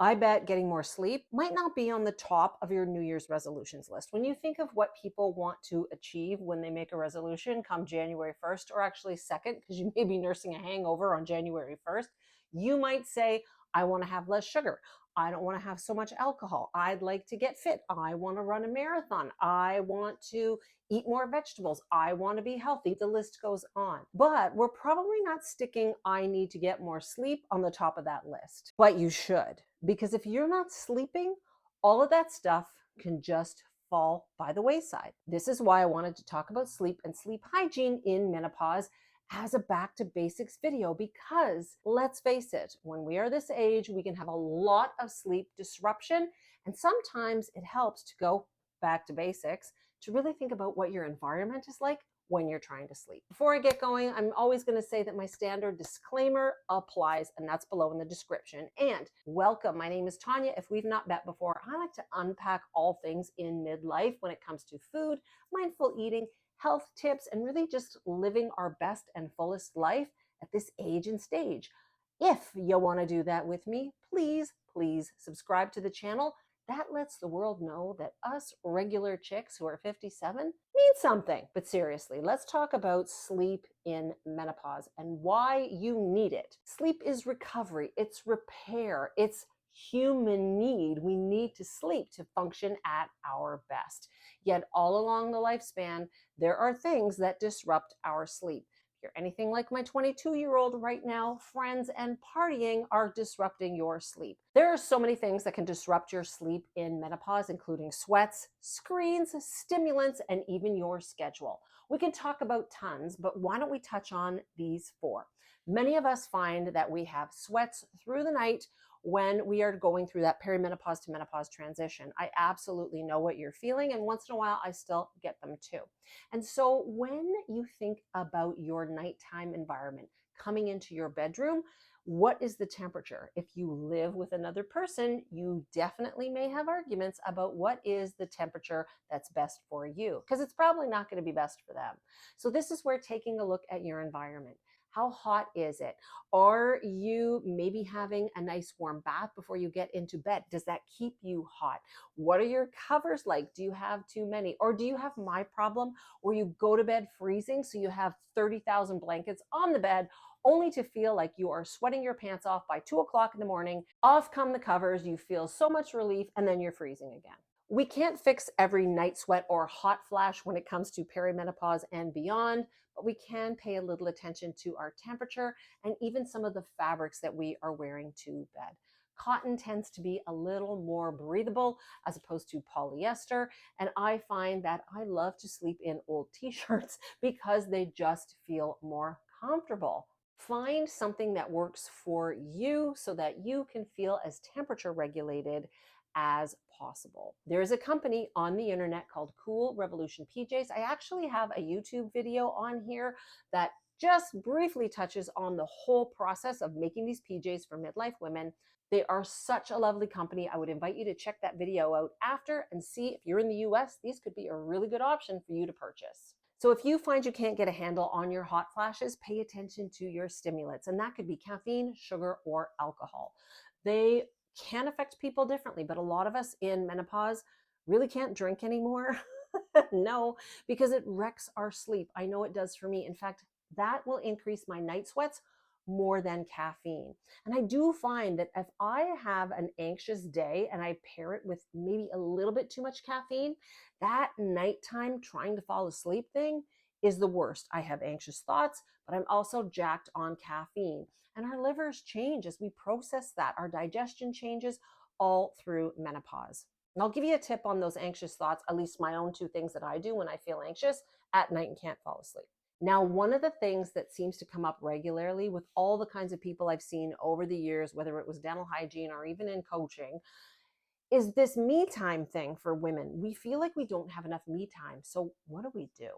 I bet getting more sleep might not be on the top of your New Year's resolutions list. When you think of what people want to achieve when they make a resolution come January 1st, or actually 2nd, because you may be nursing a hangover on January 1st, you might say, I want to have less sugar. I don't want to have so much alcohol. I'd like to get fit. I want to run a marathon. I want to eat more vegetables. I want to be healthy. The list goes on. But we're probably not sticking I need to get more sleep on the top of that list. But you should, because if you're not sleeping, all of that stuff can just fall by the wayside. This is why I wanted to talk about sleep and sleep hygiene in menopause as a back to basics video, because let's face it, when we are this age, we can have a lot of sleep disruption, and sometimes it helps to go back to basics to really think about what your environment is like when you're trying to sleep. Before I get going, I'm always going to say that my standard disclaimer applies, and that's below in the description. And welcome, my name is Tanya. If we've not met before, I like to unpack all things in midlife when it comes to food, mindful eating, health tips, and really just living our best and fullest life at this age and stage. If you want to do that with me, please subscribe to the channel. That lets the world know that us regular chicks who are 57 mean something. But seriously, let's talk about sleep in menopause and why you need it. Sleep is recovery, it's repair, it's human need. We need to sleep to function at our best. Yet all along the lifespan, there are things that disrupt our sleep. If you're anything like my 22-year-old right now, friends and partying are disrupting your sleep. There are so many things that can disrupt your sleep in menopause, including sweats, screens, stimulants, and even your schedule. We can talk about tons, but why don't we touch on these 4? Many of us find that we have sweats through the night when we are going through that perimenopause to menopause transition. I absolutely know what you're feeling, and once in a while I still get them too. And so when you think about your nighttime environment coming into your bedroom, what is the temperature? If you live with another person, you definitely may have arguments about what is the temperature that's best for you, because it's probably not going to be best for them. So this is where taking a look at your environment. How hot is it? Are you maybe having a nice warm bath before you get into bed? Does that keep you hot? What are your covers like? Do you have too many? Or do you have my problem where you go to bed freezing, so you have 30,000 blankets on the bed only to feel like you are sweating your pants off by 2 o'clock in the morning? Off come the covers, you feel so much relief, and then you're freezing again. We can't fix every night sweat or hot flash when it comes to perimenopause and beyond, but we can pay a little attention to our temperature and even some of the fabrics that we are wearing to bed. Cotton tends to be a little more breathable as opposed to polyester, and I find that I love to sleep in old t-shirts because they just feel more comfortable. Find something that works for you so that you can feel as temperature regulated as possible. There's a company on the internet called Cool Revolution PJs. I actually have a YouTube video on here that just briefly touches on the whole process of making these PJs for midlife women. They are such a lovely company. I would invite you to check that video out after and see if you're in the US, these could be a really good option for you to purchase. So if you find you can't get a handle on your hot flashes, pay attention to your stimulants, and that could be caffeine, sugar, or alcohol. They can affect people differently, but a lot of us in menopause really can't drink anymore. No, because it wrecks our sleep. I know it does for me. In fact, that will increase my night sweats more than caffeine. And I do find that if I have an anxious day and I pair it with maybe a little bit too much caffeine, that nighttime trying to fall asleep thing is the worst. I have anxious thoughts, but I'm also jacked on caffeine. And our livers change as we process that. Our digestion changes all through menopause. And I'll give you a tip on those anxious thoughts, at least my own 2 things that I do when I feel anxious at night and can't fall asleep. Now, one of the things that seems to come up regularly with all the kinds of people I've seen over the years, whether it was dental hygiene or even in coaching, is this me time thing for women. We feel like we don't have enough me time. So what do?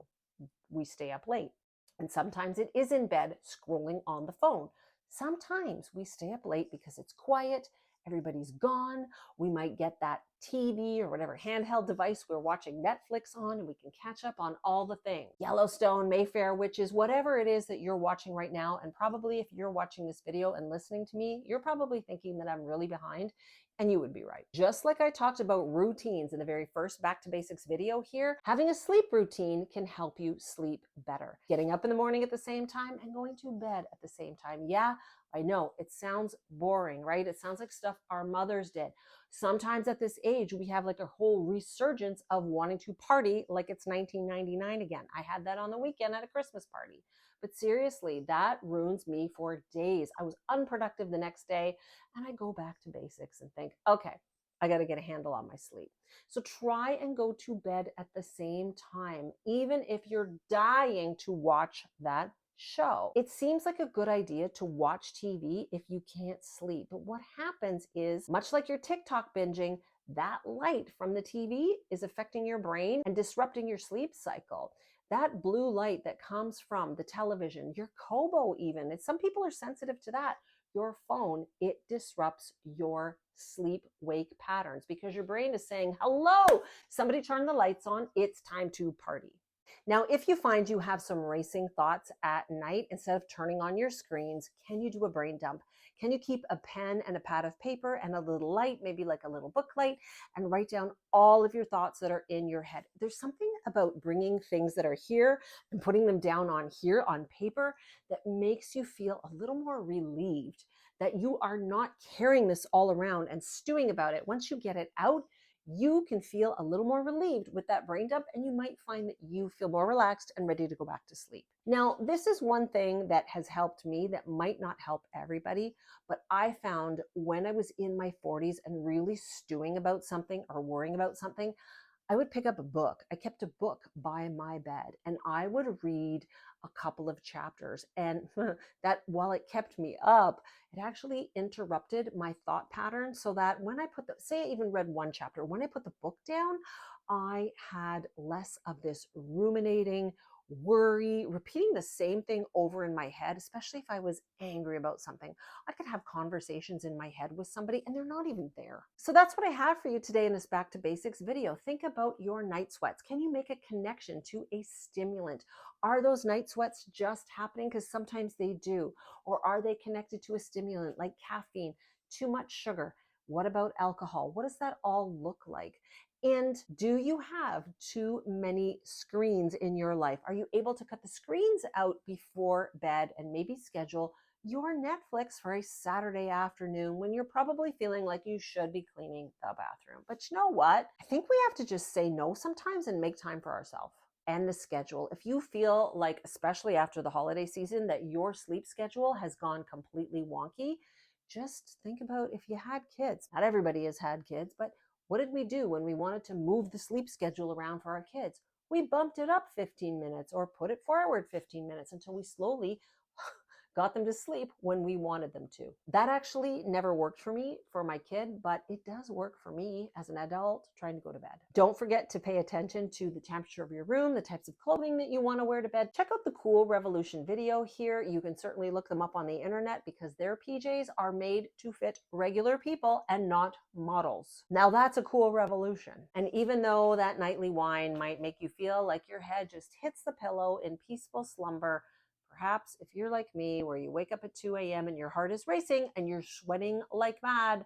We stay up late. And sometimes it is in bed scrolling on the phone. Sometimes we stay up late because it's quiet, everybody's gone. We might get that TV or whatever handheld device we're watching Netflix on, and we can catch up on all the things. Yellowstone, Mayfair Witches, whatever it is that you're watching right now. And probably if you're watching this video and listening to me, you're probably thinking that I'm really behind And you would be right. Just like I talked about routines in the very first Back to Basics video here, having a sleep routine can help you sleep better. Getting up in the morning at the same time and going to bed at the same time. Yeah, I know it sounds boring, right? It sounds like stuff our mothers did. Sometimes at this age, we have like a whole resurgence of wanting to party like it's 1999 again. I had that on the weekend at a Christmas party. But seriously, that ruins me for days. I was unproductive the next day, and I go back to basics and think, okay, I got to get a handle on my sleep. So try and go to bed at the same time, even if you're dying to watch that show. It seems like a good idea to watch TV if you can't sleep. But what happens is, much like your TikTok binging, that light from the TV is affecting your brain and disrupting your sleep cycle. That blue light that comes from the television, your Kobo even, some people are sensitive to that. Your phone, it disrupts your sleep-wake patterns because your brain is saying, hello, somebody turn the lights on, it's time to party. Now, if you find you have some racing thoughts at night, instead of turning on your screens, can you do a brain dump? Can you keep a pen and a pad of paper and a little light, maybe like a little book light, and write down all of your thoughts that are in your head? There's something about bringing things that are here and putting them down on here on paper that makes you feel a little more relieved that you are not carrying this all around and stewing about it. Once you get it out, you can feel a little more relieved with that brain dump, and you might find that you feel more relaxed and ready to go back to sleep. Now, this is one thing that has helped me that might not help everybody, but I found when I was in my 40s and really stewing about something or worrying about something, I would pick up a book. I kept a book by my bed and I would read a couple of chapters. And that, while it kept me up, it actually interrupted my thought pattern so that when I say I even read one chapter, when I put the book down, I had less of this ruminating, worry, repeating the same thing over in my head, especially if I was angry about something. I could have conversations in my head with somebody and they're not even there. So that's what I have for you today in this Back to Basics video. Think about your night sweats. Can you make a connection to a stimulant? Are those night sweats just happening because sometimes they do? Or are they connected to a stimulant like caffeine, too much sugar? What about alcohol? What does that all look like? And do you have too many screens in your life? Are you able to cut the screens out before bed and maybe schedule your Netflix for a Saturday afternoon when you're probably feeling like you should be cleaning the bathroom? But you know what? I think we have to just say no sometimes and make time for ourselves and the schedule. If you feel like, especially after the holiday season, that your sleep schedule has gone completely wonky, just think about if you had kids. Not everybody has had kids, but what did we do when we wanted to move the sleep schedule around for our kids? We bumped it up 15 minutes or put it forward 15 minutes until we slowly got them to sleep when we wanted them to. That actually never worked for me, for my kid, but it does work for me as an adult trying to go to bed. Don't forget to pay attention to the temperature of your room, the types of clothing that you want to wear to bed. Check out the Cool Revolution video here. You can certainly look them up on the internet because their PJs are made to fit regular people and not models. Now that's a cool revolution. And even though that nightly wine might make you feel like your head just hits the pillow in peaceful slumber, perhaps if you're like me, where you wake up at 2 a.m. and your heart is racing and you're sweating like mad,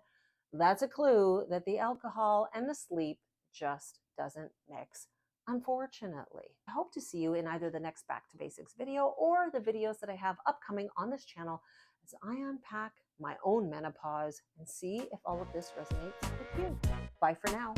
that's a clue that the alcohol and the sleep just doesn't mix, unfortunately. I hope to see you in either the next Back to Basics video or the videos that I have upcoming on this channel as I unpack my own menopause and see if all of this resonates with you. Bye for now.